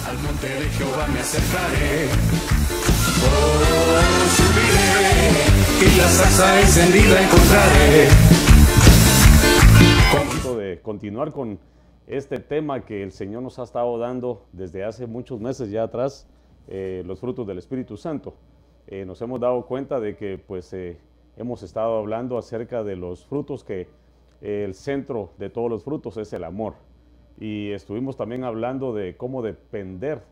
Al monte de Jehová me acercaré, oh, subiré, y la zarza encendida encontraré. De continuar con este tema que el Señor nos ha estado dando desde hace muchos meses ya atrás, los frutos del Espíritu Santo. Nos hemos dado cuenta de que pues hemos estado hablando acerca de los frutos, que el centro de todos los frutos es el amor. Y estuvimos también hablando de cómo depender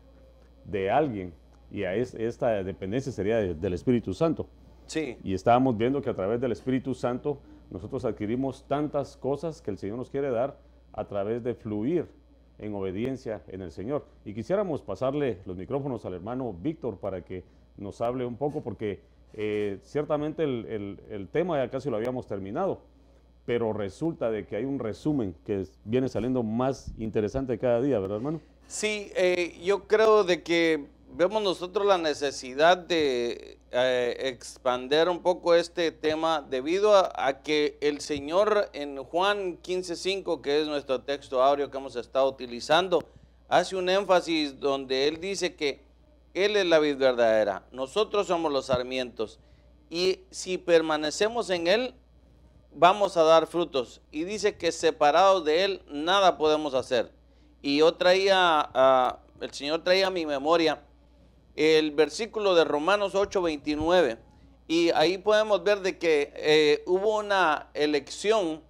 de alguien, y esta dependencia sería del Espíritu Santo. Sí. Y estábamos viendo que a través del Espíritu Santo nosotros adquirimos tantas cosas que el Señor nos quiere dar a través de fluir en obediencia en el Señor. Y quisiéramos pasarle los micrófonos al hermano Víctor para que nos hable un poco, porque ciertamente el tema ya casi lo habíamos terminado, pero resulta de que hay un resumen que viene saliendo más interesante cada día, ¿verdad, hermano? Sí, yo creo de que vemos nosotros la necesidad de expandir un poco este tema debido a que el Señor en Juan 15:5, que es nuestro texto áureo que hemos estado utilizando, hace un énfasis donde Él dice que Él es la vid verdadera, nosotros somos los sarmientos, y si permanecemos en Él, vamos a dar frutos. Y dice que separados de Él, nada podemos hacer. Y yo traía, el Señor traía a mi memoria el versículo de Romanos 8:29, y ahí podemos ver de que hubo una elección,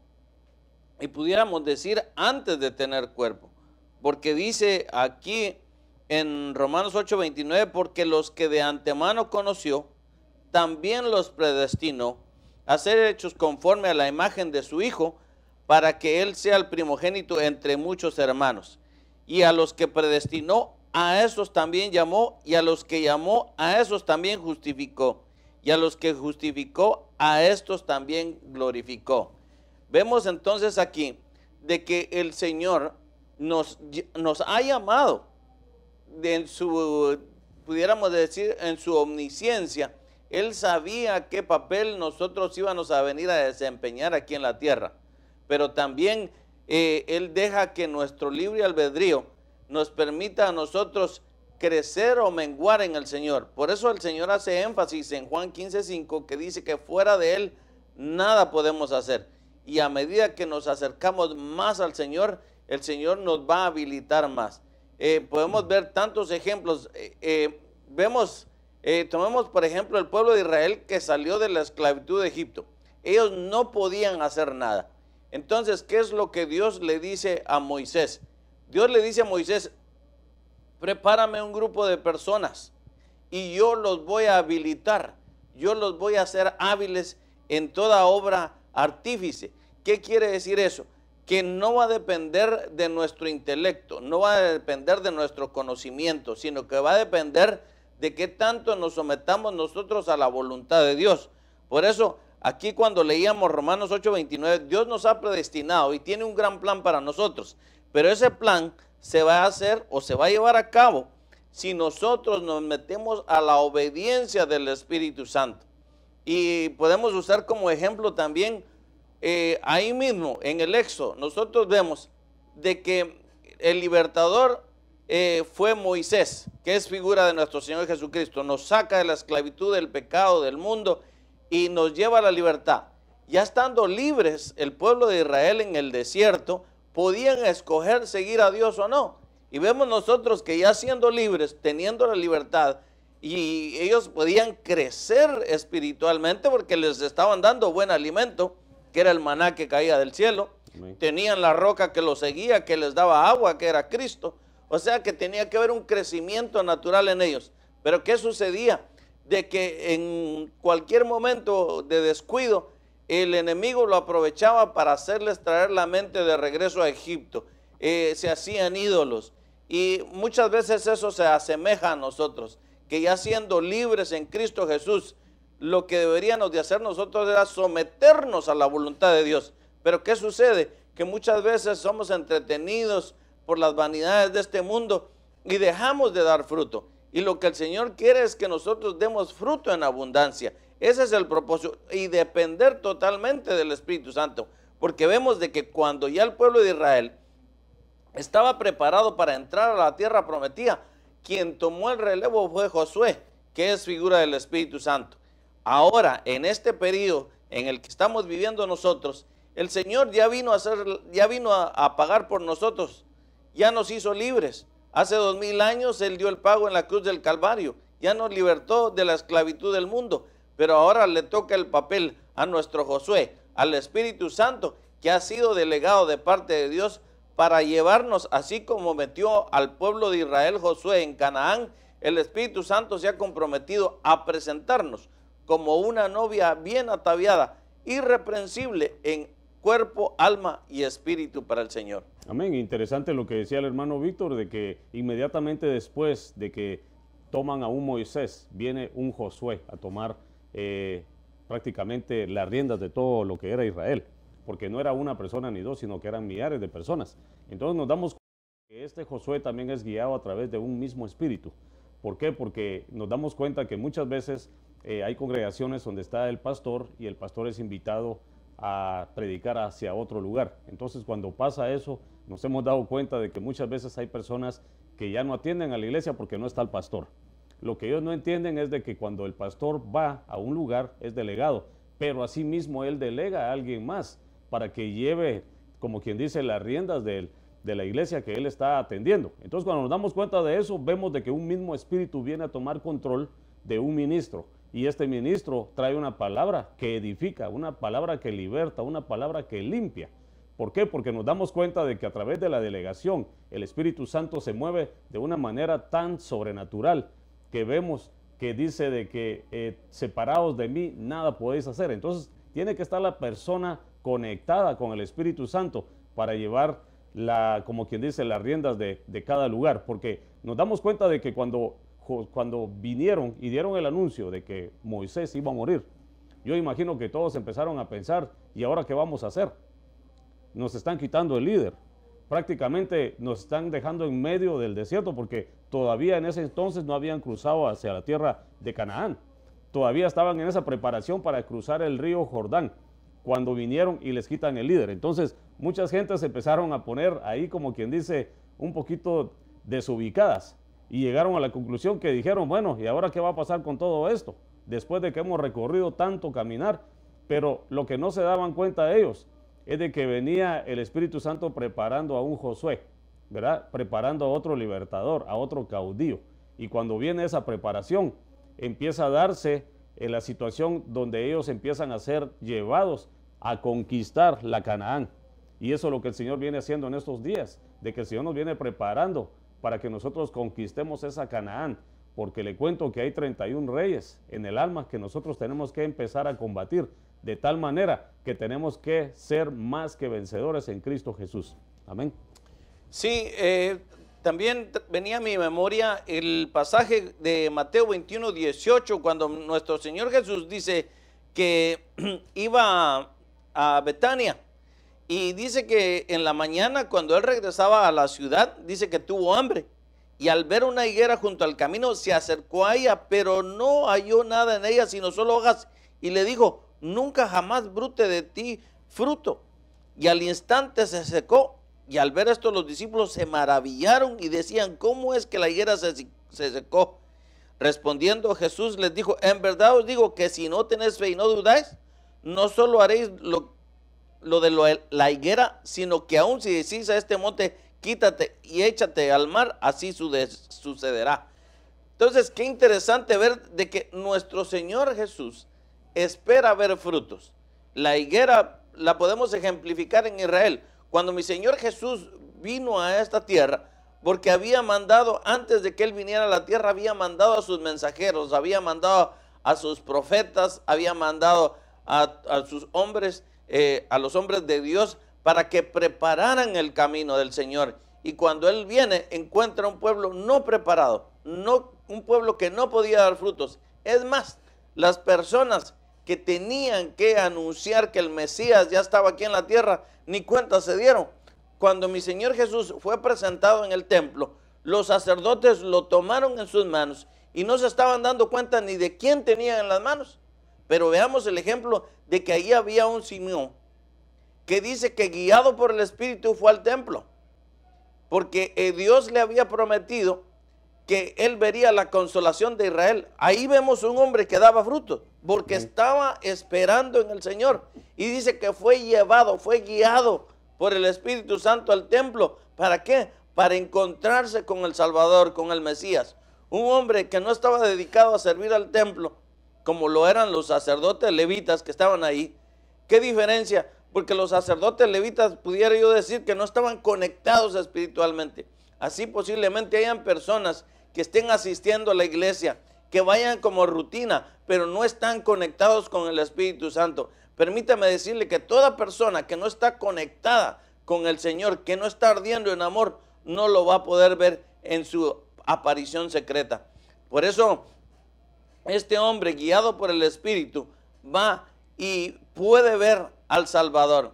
y pudiéramos decir antes de tener cuerpo, porque dice aquí en Romanos 8:29, porque los que de antemano conoció, también los predestinó a ser hechos conforme a la imagen de su Hijo, para que Él sea el primogénito entre muchos hermanos. Y a los que predestinó, a esos también llamó, y a los que llamó, a esos también justificó, y a los que justificó, a estos también glorificó. Vemos entonces aquí de que el Señor nos ha llamado en su, pudiéramos decir, en su omnisciencia. Él sabía qué papel nosotros íbamos a venir a desempeñar aquí en la tierra, pero también Él deja que nuestro libre albedrío nos permita a nosotros crecer o menguar en el Señor. Por eso el Señor hace énfasis en Juan 15:5, que dice que fuera de Él nada podemos hacer. Y a medida que nos acercamos más al Señor, el Señor nos va a habilitar más. Podemos ver tantos ejemplos. Tomemos por ejemplo el pueblo de Israel que salió de la esclavitud de Egipto. Ellos no podían hacer nada. Entonces, ¿qué es lo que Dios le dice a Moisés? Dios le dice a Moisés: prepárame un grupo de personas y yo los voy a habilitar, yo los voy a hacer hábiles en toda obra artífice. ¿Qué quiere decir eso? Que no va a depender de nuestro intelecto, no va a depender de nuestro conocimiento, sino que va a depender de qué tanto nos sometamos nosotros a la voluntad de Dios. Por eso, aquí cuando leíamos Romanos 8:29, Dios nos ha predestinado y tiene un gran plan para nosotros. Pero ese plan se va a hacer o se va a llevar a cabo si nosotros nos metemos a la obediencia del Espíritu Santo. Y podemos usar como ejemplo también, ahí mismo en el Éxodo, nosotros vemos de que el libertador fue Moisés, que es figura de nuestro Señor Jesucristo. Nos saca de la esclavitud, del pecado, del mundo, y nos lleva a la libertad. Ya estando libres, el pueblo de Israel en el desierto podían escoger seguir a Dios o no. Y vemos nosotros que ya siendo libres, teniendo la libertad, y ellos podían crecer espiritualmente porque les estaban dando buen alimento, que era el maná que caía del cielo. Tenían la roca que los seguía, que les daba agua, que era Cristo. O sea que tenía que haber un crecimiento natural en ellos. Pero ¿qué sucedía? De que en cualquier momento de descuido, el enemigo lo aprovechaba para hacerles traer la mente de regreso a Egipto. Se hacían ídolos. Y muchas veces eso se asemeja a nosotros, que ya siendo libres en Cristo Jesús, lo que deberíamos de hacer nosotros era someternos a la voluntad de Dios. Pero ¿qué sucede? Que muchas veces somos entretenidos por las vanidades de este mundo y dejamos de dar fruto. Y lo que el Señor quiere es que nosotros demos fruto en abundancia. Ese es el propósito, y depender totalmente del Espíritu Santo. Porque vemos de que cuando ya el pueblo de Israel estaba preparado para entrar a la tierra prometida, quien tomó el relevo fue Josué, que es figura del Espíritu Santo. Ahora, en este periodo en el que estamos viviendo nosotros, el Señor ya vino a pagar por nosotros, ya nos hizo libres. Hace 2000 años Él dio el pago en la cruz del Calvario, ya nos libertó de la esclavitud del mundo, pero ahora le toca el papel a nuestro Josué, al Espíritu Santo, que ha sido delegado de parte de Dios para llevarnos, así como metió al pueblo de Israel Josué en Canaán. El Espíritu Santo se ha comprometido a presentarnos como una novia bien ataviada, irreprensible en cuerpo, alma y espíritu para el Señor. Amén. Interesante lo que decía el hermano Víctor, de que inmediatamente después de que toman a un Moisés, viene un Josué a tomar prácticamente las riendas de todo lo que era Israel, porque no era una persona ni dos, sino que eran millares de personas. Entonces nos damos cuenta que este Josué también es guiado a través de un mismo espíritu. ¿Por qué? Porque nos damos cuenta que muchas veces hay congregaciones donde está el pastor y el pastor es invitado a predicar hacia otro lugar. Entonces, cuando pasa eso, nos hemos dado cuenta de que muchas veces hay personas que ya no atienden a la iglesia porque no está el pastor. Lo que ellos no entienden es de que cuando el pastor va a un lugar es delegado, pero asimismo él delega a alguien más para que lleve, como quien dice, las riendas de la iglesia que él está atendiendo. Entonces, cuando nos damos cuenta de eso, vemos de que un mismo espíritu viene a tomar control de un ministro. Y este ministro trae una palabra que edifica, una palabra que liberta, una palabra que limpia. ¿Por qué? Porque nos damos cuenta de que a través de la delegación el Espíritu Santo se mueve de una manera tan sobrenatural que vemos que dice de que separados de mí nada podéis hacer. Entonces tiene que estar la persona conectada con el Espíritu Santo para llevar como quien dice, las riendas de cada lugar. Porque nos damos cuenta de que cuando vinieron y dieron el anuncio de que Moisés iba a morir, yo imagino que todos empezaron a pensar, ¿y ahora qué vamos a hacer? Nos están quitando el líder, prácticamente nos están dejando en medio del desierto, porque todavía en ese entonces no habían cruzado hacia la tierra de Canaán, todavía estaban en esa preparación para cruzar el río Jordán, cuando vinieron y les quitan el líder. Entonces muchas gentes se empezaron a poner ahí, como quien dice, un poquito desubicadas, y llegaron a la conclusión que dijeron, bueno, ¿y ahora qué va a pasar con todo esto? Después de que hemos recorrido tanto caminar. Pero lo que no se daban cuenta ellos es de que venía el Espíritu Santo preparando a un Josué, ¿verdad? Preparando a otro libertador, a otro caudillo. Y cuando viene esa preparación, empieza a darse en la situación donde ellos empiezan a ser llevados a conquistar la Canaán. Y eso es lo que el Señor viene haciendo en estos días, de que el Señor nos viene preparando para que nosotros conquistemos esa Canaán, porque le cuento que hay 31 reyes en el alma que nosotros tenemos que empezar a combatir, de tal manera que tenemos que ser más que vencedores en Cristo Jesús. Amén. Sí, también venía a mi memoria el pasaje de Mateo 21, 18, cuando nuestro Señor Jesús dice que iba a Betania. Y dice que en la mañana, cuando él regresaba a la ciudad, dice que tuvo hambre. Y al ver una higuera junto al camino, se acercó a ella, pero no halló nada en ella, sino solo hojas. Y le dijo, nunca jamás brute de ti fruto. Y al instante se secó. Y al ver esto, los discípulos se maravillaron y decían, ¿cómo es que la higuera se secó? Respondiendo Jesús les dijo, en verdad os digo que si no tenéis fe y no dudáis, no solo haréis lo de la higuera, sino que aún si decís a este monte, quítate y échate al mar, así sucederá. Entonces, qué interesante ver de que nuestro Señor Jesús espera ver frutos. La higuera la podemos ejemplificar en Israel. Cuando mi Señor Jesús vino a esta tierra, porque había mandado, antes de que Él viniera a la tierra, había mandado a sus mensajeros, había mandado a sus profetas, había mandado a sus hombres, a los hombres de Dios, para que prepararan el camino del Señor. Y cuando Él viene, encuentra un pueblo no preparado, un pueblo que no podía dar frutos. Es más, las personas que tenían que anunciar que el Mesías ya estaba aquí en la tierra, ni cuenta se dieron. Cuando mi Señor Jesús fue presentado en el templo, los sacerdotes lo tomaron en sus manos y no se estaban dando cuenta ni de quién tenían en las manos. Pero veamos el ejemplo de que ahí había un Simeón que dice que guiado por el Espíritu fue al templo, porque Dios le había prometido que él vería la consolación de Israel. Ahí vemos un hombre que daba fruto, porque estaba esperando en el Señor. Y dice que fue llevado, fue guiado por el Espíritu Santo al templo. ¿Para qué? Para encontrarse con el Salvador, con el Mesías. Un hombre que no estaba dedicado a servir al templo, como lo eran los sacerdotes levitas que estaban ahí. ¿Qué diferencia? Porque los sacerdotes levitas, pudiera yo decir, que no estaban conectados espiritualmente. Así posiblemente hayan personas que estén asistiendo a la iglesia, que vayan como rutina, pero no están conectados con el Espíritu Santo. Permítame decirle que toda persona que no está conectada con el Señor, que no está ardiendo en amor, no lo va a poder ver en su aparición secreta. Por eso, este hombre, guiado por el Espíritu, va y puede ver al Salvador.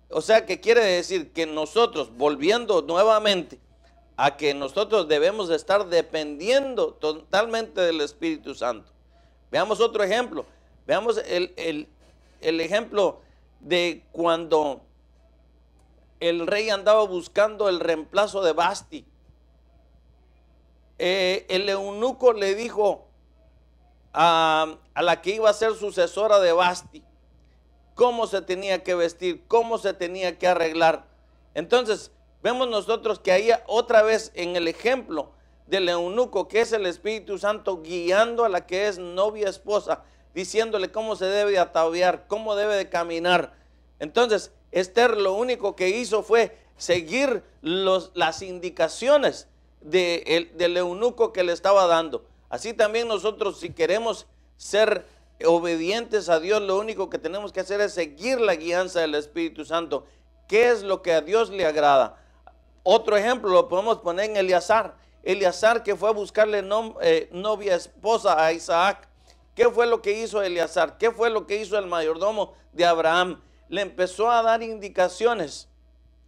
O sea, que quiere decir que nosotros, volviendo nuevamente a que nosotros debemos de estar dependiendo totalmente del Espíritu Santo. Veamos otro ejemplo. Veamos el ejemplo de cuando el rey andaba buscando el reemplazo de Vasti. El eunuco le dijo a la que iba a ser sucesora de Vasti cómo se tenía que vestir, cómo se tenía que arreglar. Entonces, vemos nosotros que ahí otra vez en el ejemplo del eunuco, que es el Espíritu Santo guiando a la que es novia esposa, diciéndole cómo se debe ataviar, cómo debe de caminar. Entonces, Esther lo único que hizo fue seguir las indicaciones del eunuco que le estaba dando. Así también nosotros, si queremos ser obedientes a Dios, lo único que tenemos que hacer es seguir la guianza del Espíritu Santo. ¿Qué es lo que a Dios le agrada? Otro ejemplo lo podemos poner en Eleazar. Eleazar, que fue a buscarle novia esposa a Isaac. ¿Qué fue lo que hizo Eleazar? ¿Qué fue lo que hizo el mayordomo de Abraham? Le empezó a dar indicaciones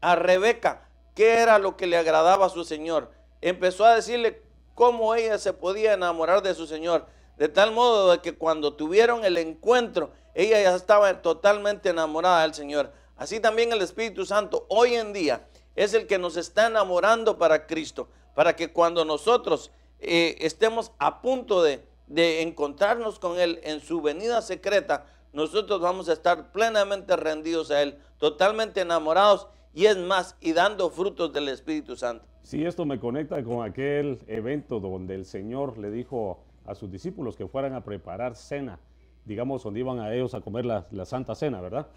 a Rebeca qué era lo que le agradaba a su señor. Empezó a decirle cómo ella se podía enamorar de su señor, de tal modo de que cuando tuvieron el encuentro, ella ya estaba totalmente enamorada del Señor. Así también el Espíritu Santo hoy en día es el que nos está enamorando para Cristo, para que cuando nosotros estemos a punto de encontrarnos con Él en su venida secreta, nosotros vamos a estar plenamente rendidos a Él, totalmente enamorados, y es más, y dando frutos del Espíritu Santo. Sí, esto me conecta con aquel evento donde el Señor le dijo a sus discípulos que fueran a preparar cena, digamos, donde iban a ellos a comer la Santa Cena, ¿verdad?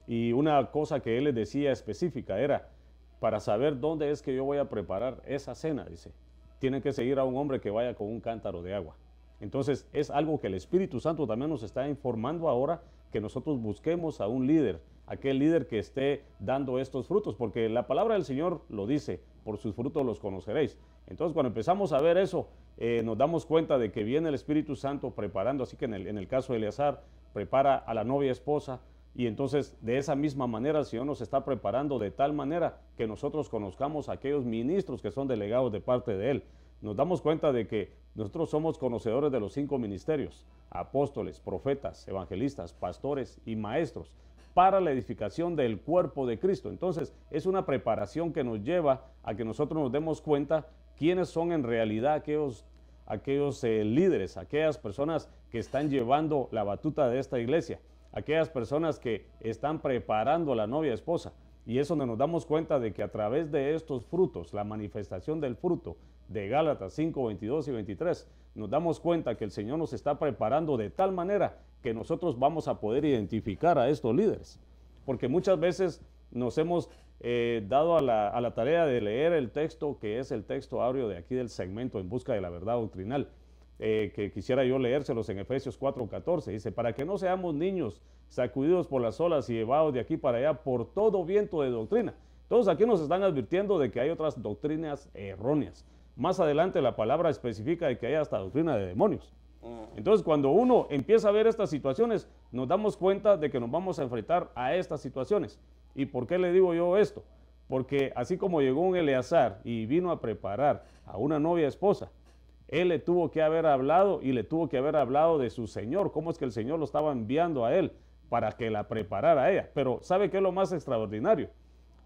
Y una cosa que Él les decía específica era, para saber dónde es que yo voy a preparar esa cena, dice, tienen que seguir a un hombre que vaya con un cántaro de agua. Entonces, es algo que el Espíritu Santo también nos está informando ahora, que nosotros busquemos a un líder, aquel líder que esté dando estos frutos, porque la palabra del Señor lo dice, por sus frutos los conoceréis. Entonces, cuando empezamos a ver eso, nos damos cuenta de que viene el Espíritu Santo preparando, así que en el caso de Eleazar, prepara a la novia esposa, y entonces de esa misma manera el Señor nos está preparando de tal manera que nosotros conozcamos a aquellos ministros que son delegados de parte de Él. Nos damos cuenta de que nosotros somos conocedores de los 5 ministerios: apóstoles, profetas, evangelistas, pastores y maestros, para la edificación del cuerpo de Cristo. Entonces, es una preparación que nos lleva a que nosotros nos demos cuenta quiénes son en realidad aquellos líderes, aquellas personas que están llevando la batuta de esta iglesia, aquellas personas que están preparando a la novia esposa. Y es donde nos damos cuenta de que a través de estos frutos, la manifestación del fruto de Gálatas 5, 22 y 23, nos damos cuenta que el Señor nos está preparando de tal manera que nosotros vamos a poder identificar a estos líderes. Porque muchas veces nos hemos dado a la tarea de leer el texto, que es el texto áureo de aquí del segmento En Busca de la Verdad Doctrinal, que quisiera yo leérselos en Efesios 4:14. Dice, para que no seamos niños sacudidos por las olas y llevados de aquí para allá por todo viento de doctrina. Entonces aquí nos están advirtiendo de que hay otras doctrinas erróneas. Más adelante la palabra especifica de que hay hasta doctrina de demonios. Entonces, cuando uno empieza a ver estas situaciones, nos damos cuenta de que nos vamos a enfrentar a estas situaciones. ¿Y por qué le digo yo esto? Porque así como llegó un Eleazar y vino a preparar a una novia esposa, él le tuvo que haber hablado y le tuvo que haber hablado de su Señor, cómo es que el Señor lo estaba enviando a él para que la preparara a ella. Pero ¿sabe qué es lo más extraordinario?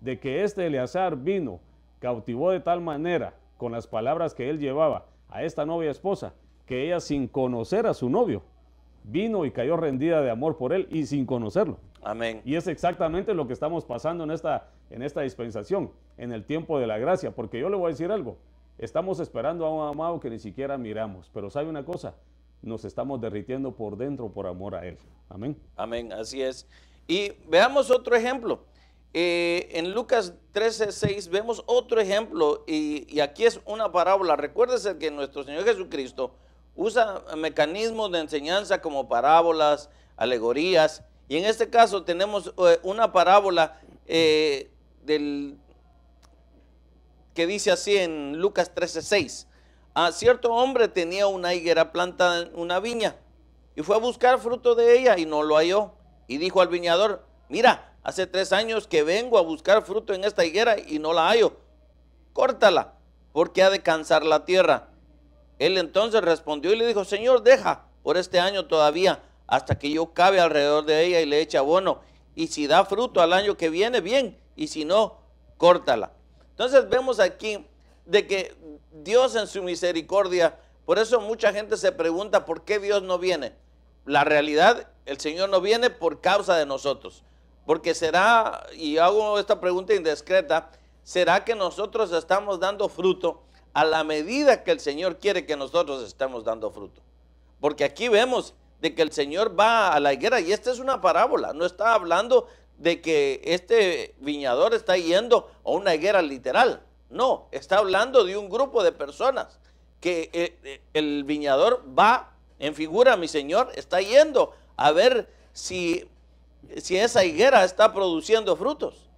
De que este Eleazar vino, cautivó de tal manera con las palabras que él llevaba a esta novia esposa, que ella sin conocer a su novio, vino y cayó rendida de amor por él y sin conocerlo. Amén. Y es exactamente lo que estamos pasando en esta dispensación, en el tiempo de la gracia, porque yo le voy a decir algo, estamos esperando a un amado que ni siquiera miramos, pero ¿sabe una cosa? Nos estamos derritiendo por dentro por amor a él. Amén. Amén, así es. Y veamos otro ejemplo. En Lucas 13:6 vemos otro ejemplo y aquí es una parábola. Recuérdese que nuestro Señor Jesucristo usa mecanismos de enseñanza como parábolas, alegorías, y en este caso tenemos una parábola que dice así en Lucas 13:6. Cierto hombre tenía una higuera plantada en una viña y fue a buscar fruto de ella y no lo halló. Y dijo al viñador, mira, hace 3 años que vengo a buscar fruto en esta higuera y no la hallo. Córtala, porque ha de cansar la tierra. Él entonces respondió y le dijo, Señor, deja por este año todavía, hasta que yo cabe alrededor de ella y le eche abono. Y si da fruto al año que viene, bien, y si no, córtala. Entonces vemos aquí de que Dios en su misericordia, por eso mucha gente se pregunta por qué Dios no viene. La realidad, el Señor no viene por causa de nosotros. Porque será, y hago esta pregunta indiscreta, ¿será que nosotros estamos dando fruto a la medida que el Señor quiere que nosotros estemos dando fruto? Porque aquí vemos de que el Señor va a la higuera, y esta es una parábola, no está hablando de que este viñador está yendo a una higuera literal, no, está hablando de un grupo de personas que el viñador va en figura, mi Señor, está yendo a ver si esa higuera está produciendo frutos.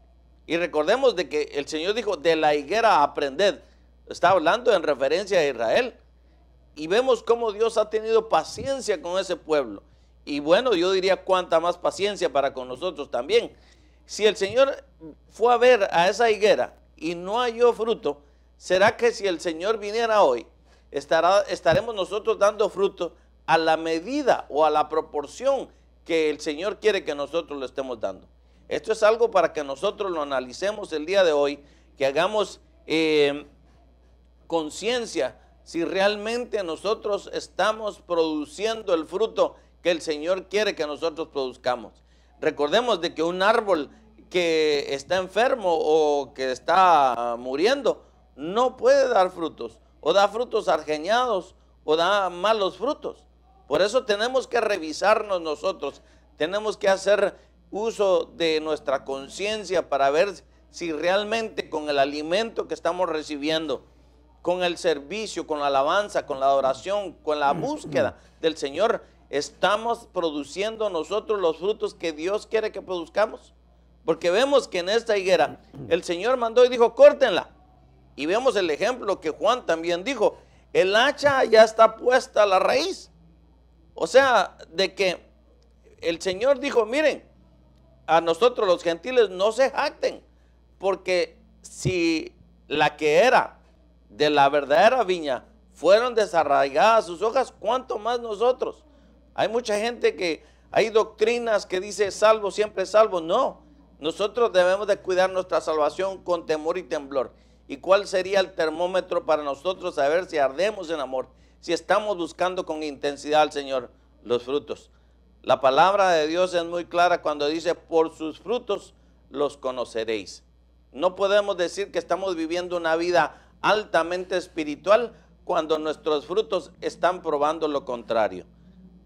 Y recordemos de que el Señor dijo, de la higuera aprended. Está hablando en referencia a Israel. Y vemos cómo Dios ha tenido paciencia con ese pueblo. Y bueno, yo diría cuánta más paciencia para con nosotros también. Si el Señor fue a ver a esa higuera y no halló fruto, ¿será que si el Señor viniera hoy, estaremos nosotros dando fruto a la medida o a la proporción que el Señor quiere que nosotros lo estemos dando? Esto es algo para que nosotros lo analicemos el día de hoy, que hagamos conciencia si realmente nosotros estamos produciendo el fruto que el Señor quiere que nosotros produzcamos. Recordemos de que un árbol que está enfermo o que está muriendo no puede dar frutos, o da frutos argeñados o da malos frutos. Por eso tenemos que revisarnos nosotros, tenemos que hacer uso de nuestra conciencia para ver si realmente con el alimento que estamos recibiendo, con el servicio, con la alabanza, con la adoración, con la búsqueda del Señor, estamos produciendo nosotros los frutos que Dios quiere que produzcamos. Porque vemos que en esta higuera el Señor mandó y dijo, córtenla. Y vemos el ejemplo que Juan también dijo, el hacha ya está puesta a la raíz. O sea, de que el Señor dijo, miren, a nosotros los gentiles no se jacten, porque si la que era de la verdadera viña fueron desarraigadas sus hojas, ¿cuánto más nosotros? Hay mucha gente que, hay doctrinas que dice salvo, siempre salvo. No, nosotros debemos de cuidar nuestra salvación con temor y temblor. ¿Y cuál sería el termómetro para nosotros saber si ardemos en amor? Si estamos buscando con intensidad al Señor, los frutos. La palabra de Dios es muy clara cuando dice, por sus frutos los conoceréis. No podemos decir que estamos viviendo una vida altamente espiritual cuando nuestros frutos están probando lo contrario.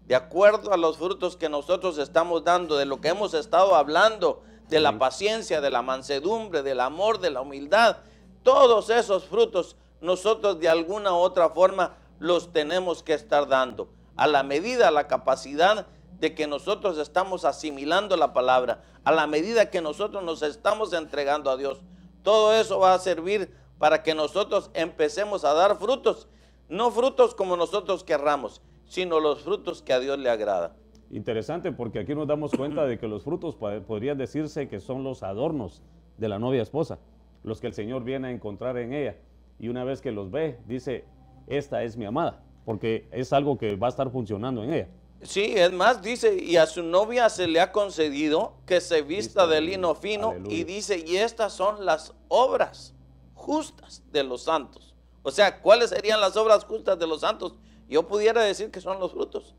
De acuerdo a los frutos que nosotros estamos dando, de lo que hemos estado hablando, de la paciencia, de la mansedumbre, del amor, de la humildad, todos esos frutos nosotros de alguna u otra forma los tenemos que estar dando. A la medida, a la capacidad de que nosotros estamos asimilando la palabra, a la medida que nosotros nos estamos entregando a Dios, todo eso va a servir para que nosotros empecemos a dar frutos, no frutos como nosotros querramos, sino los frutos que a Dios le agrada. Interesante, porque aquí nos damos cuenta de que los frutos podría decirse que son los adornos de la novia esposa, los que el Señor viene a encontrar en ella, y una vez que los ve, dice, esta es mi amada, porque es algo que va a estar funcionando en ella. Sí, es más, dice, y a su novia se le ha concedido que se vista de lino fino. Aleluya. Y dice, y estas son las obras justas de los santos. O sea, ¿cuáles serían las obras justas de los santos? Yo pudiera decir que son los frutos.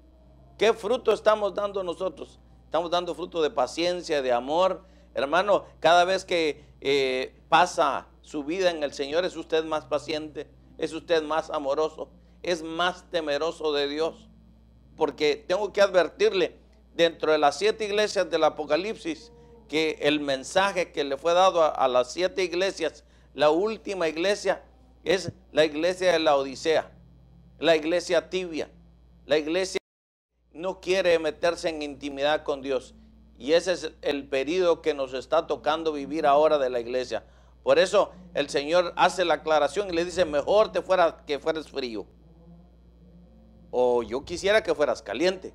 ¿Qué fruto estamos dando nosotros? Estamos dando fruto de paciencia, de amor. Hermano, cada vez que pasa su vida en el Señor, es usted más paciente, es usted más amoroso, es más temeroso de Dios. Porque tengo que advertirle, dentro de las 7 iglesias del Apocalipsis, que el mensaje que le fue dado a las 7 iglesias, la última iglesia es la iglesia de la Odisea, la iglesia tibia, la iglesia que no quiere meterse en intimidad con Dios. Y ese es el periodo que nos está tocando vivir ahora de la iglesia. Por eso el Señor hace la aclaración y le dice, mejor que fueras frío. O yo quisiera que fueras caliente.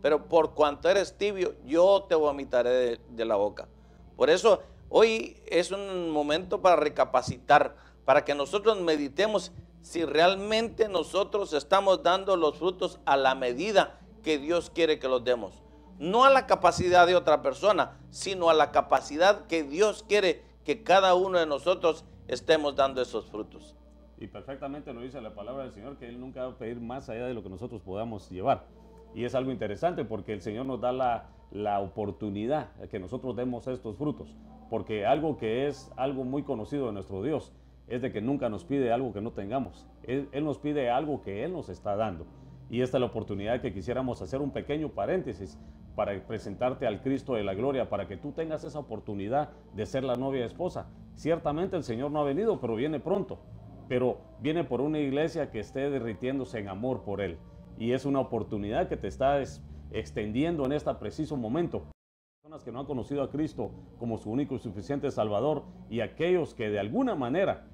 Pero por cuanto eres tibio, yo te vomitaré de la boca. Por eso hoy es un momento para recapacitar, para que nosotros meditemos si realmente nosotros estamos dando los frutos a la medida que Dios quiere que los demos. No a la capacidad de otra persona, sino a la capacidad que Dios quiere que cada uno de nosotros estemos dando esos frutos. Y perfectamente lo dice la palabra del Señor, que Él nunca va a pedir más allá de lo que nosotros podamos llevar. Y es algo interesante porque el Señor nos da la oportunidad de que nosotros demos estos frutos. Porque algo que es algo muy conocido de nuestro Dios es de que nunca nos pide algo que no tengamos. Él nos pide algo que Él nos está dando. Y esta es la oportunidad que quisiéramos hacer un pequeño paréntesis para presentarte al Cristo de la gloria, para que tú tengas esa oportunidad de ser la novia esposa. Ciertamente el Señor no ha venido, pero viene pronto. Pero viene por una iglesia que esté derritiéndose en amor por Él. Y es una oportunidad que te está extendiendo en este preciso momento. Personas que no han conocido a Cristo como su único y suficiente Salvador, y aquellos que de alguna manera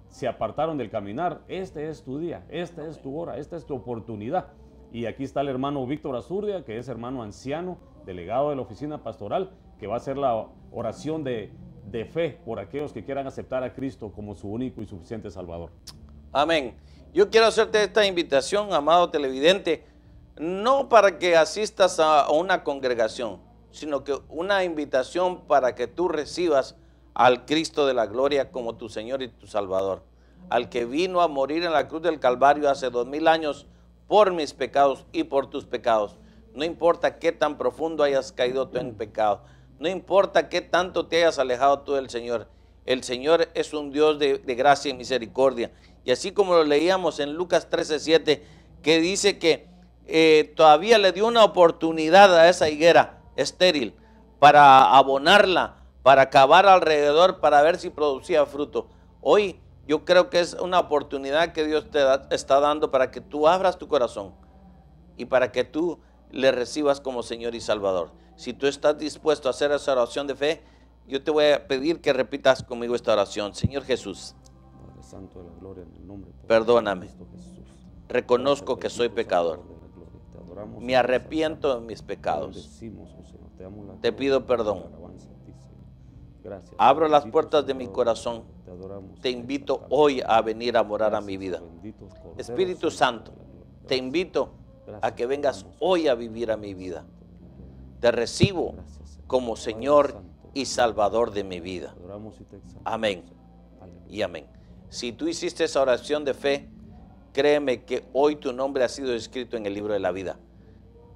se apartaron del caminar, este es tu día, esta es tu hora, esta es tu oportunidad. Y aquí está el hermano Víctor Azurdia, que es hermano anciano, delegado de la oficina pastoral, que va a hacer la oración de fe por aquellos que quieran aceptar a Cristo como su único y suficiente Salvador. Amén. Yo quiero hacerte esta invitación, amado televidente, no para que asistas a una congregación, sino que una invitación para que tú recibas al Cristo de la gloria como tu Señor y tu Salvador, al que vino a morir en la cruz del Calvario hace 2000 años por mis pecados y por tus pecados. No importa qué tan profundo hayas caído tú en pecado, no importa qué tanto te hayas alejado tú del Señor. El Señor es un Dios de gracia y misericordia. Y así como lo leíamos en Lucas 13:7, que dice que todavía le dio una oportunidad a esa higuera estéril para abonarla, para cavar alrededor, para ver si producía fruto. Hoy yo creo que es una oportunidad que Dios te está dando para que tú abras tu corazón y para que tú le recibas como Señor y Salvador. Si tú estás dispuesto a hacer esa oración de fe, yo te voy a pedir que repitas conmigo esta oración. Señor Jesús, Padre Santo de la gloria, en el nombre perdóname. de Cristo Jesús. Reconozco que soy pecador. Te adoramos, Me arrepiento de mis te pecados. bendecimos, oh Señor. Te damos la Te gloria, pido perdón. la alabanza a ti, Señor. Gracias. Abro las Bendito puertas de mi Salvador, corazón. te adoramos, Te te invito exaltamos. hoy a venir a morar a mi vida. Gracias, bendito Cordero Espíritu Santo, de la gloria. te invito a Gracias, que vengas te damos, hoy a vivir a mi vida. Te recibo Gracias, Señor. como Padre Señor Santo, y Salvador de mi vida. te adoramos y te exaltamos. Amén. Aleluya. Y amén. Si tú hiciste esa oración de fe, créeme que hoy tu nombre ha sido escrito en el libro de la vida.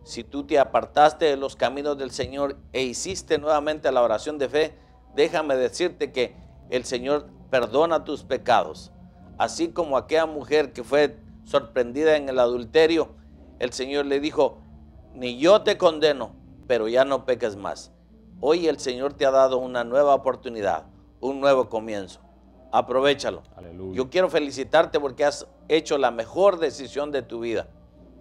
Si tú te apartaste de los caminos del Señor e hiciste nuevamente la oración de fe, déjame decirte que el Señor perdona tus pecados. Así como aquella mujer que fue sorprendida en el adulterio, el Señor le dijo, ni yo te condeno, pero ya no peques más. Hoy el Señor te ha dado una nueva oportunidad, un nuevo comienzo. Aprovéchalo. Aleluya. Yo quiero felicitarte porque has hecho la mejor decisión de tu vida.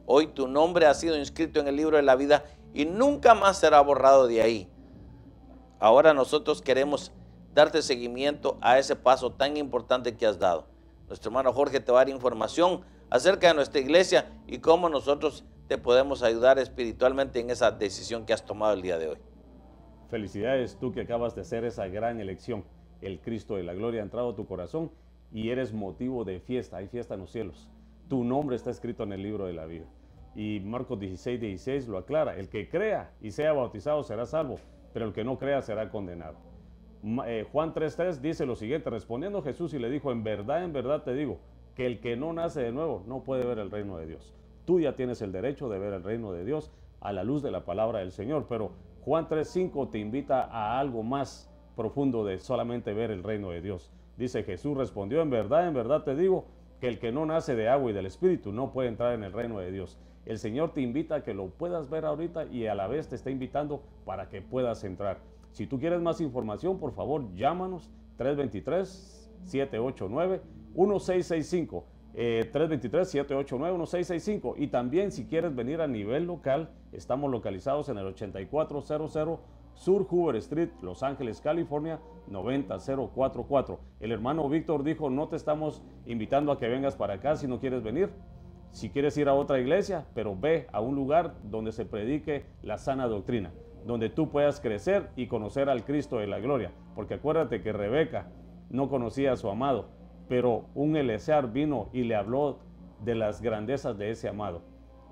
Hoy tu nombre ha sido inscrito en el libro de la vida y nunca más será borrado de ahí. Ahora nosotros queremos darte seguimiento a ese paso tan importante que has dado. Nuestro hermano Jorge te va a dar información acerca de nuestra iglesia y cómo nosotros te podemos ayudar espiritualmente en esa decisión que has tomado el día de hoy. Felicidades tú que acabas de hacer esa gran elección. El Cristo de la gloria ha entrado a tu corazón y eres motivo de fiesta. Hay fiesta en los cielos. Tu nombre está escrito en el libro de la vida. Y Marcos 16:16 lo aclara. El que crea y sea bautizado será salvo, pero el que no crea será condenado. Juan 3:3 dice lo siguiente, respondiendo Jesús y le dijo, en verdad te digo, que el que no nace de nuevo no puede ver el reino de Dios. Tú ya tienes el derecho de ver el reino de Dios a la luz de la palabra del Señor, pero Juan 3:5 te invita a algo más profundo de solamente ver el reino de Dios. Dice: Jesús respondió, en verdad te digo, que el que no nace de agua y del Espíritu no puede entrar en el reino de Dios. El Señor te invita a que lo puedas ver ahorita y a la vez te está invitando para que puedas entrar. Si tú quieres más información, por favor, llámanos 323-789-1665. 323-789-1665. Y también, si quieres venir a nivel local, estamos localizados en el 8400 Sur Hoover Street, Los Ángeles, California, 90044. El hermano Víctor dijo: no te estamos invitando a que vengas para acá si no quieres venir. Si quieres ir a otra iglesia, pero ve a un lugar donde se predique la sana doctrina, donde tú puedas crecer y conocer al Cristo de la gloria. Porque acuérdate que Rebeca no conocía a su amado, pero un Eleazar vino y le habló de las grandezas de ese amado.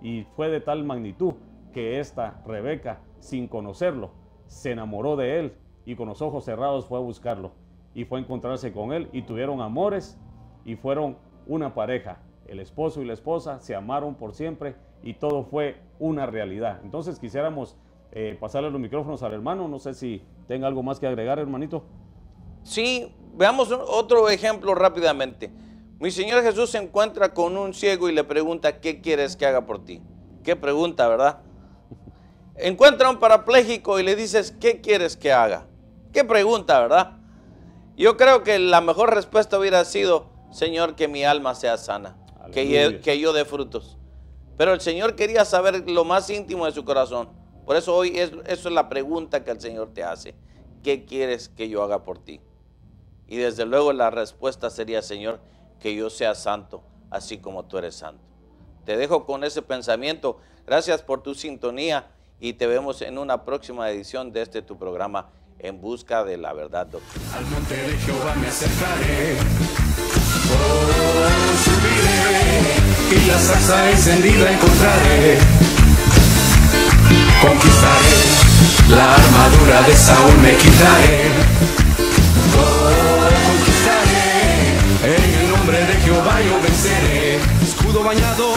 Y fue de tal magnitud que esta Rebeca, sin conocerlo, se enamoró de él y con los ojos cerrados fue a buscarlo. Y fue a encontrarse con él y tuvieron amores y fueron una pareja. El esposo y la esposa se amaron por siempre y todo fue una realidad. Entonces quisiéramos pasarle los micrófonos al hermano. No sé si tenga algo más que agregar, hermanito. Sí, veamos otro ejemplo rápidamente. Mi Señor Jesús se encuentra con un ciego y le pregunta: ¿qué quieres que haga por ti? Qué pregunta, ¿verdad? Encuentra a un parapléjico y le dices: ¿qué quieres que haga? Qué pregunta, ¿verdad? Yo creo que la mejor respuesta hubiera sido: Señor, que mi alma sea sana, que yo dé frutos. Pero el Señor quería saber lo más íntimo de su corazón. Por eso hoy eso es la pregunta que el Señor te hace: ¿qué quieres que yo haga por ti? Y desde luego la respuesta sería: Señor, que yo sea santo, así como tú eres santo. Te dejo con ese pensamiento. Gracias por tu sintonía y te vemos en una próxima edición de tu programa, En Busca de la Verdad Doctrina. Al monte de Jehová me acercaré, subiré, y la zarza encendida encontraré. Conquistaré, la armadura de Saúl me quitaré. Conquistaré, en el nombre de Jehová yo venceré. Escudo bañado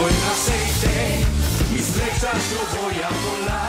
en aceite, mis flechas yo voy a volar.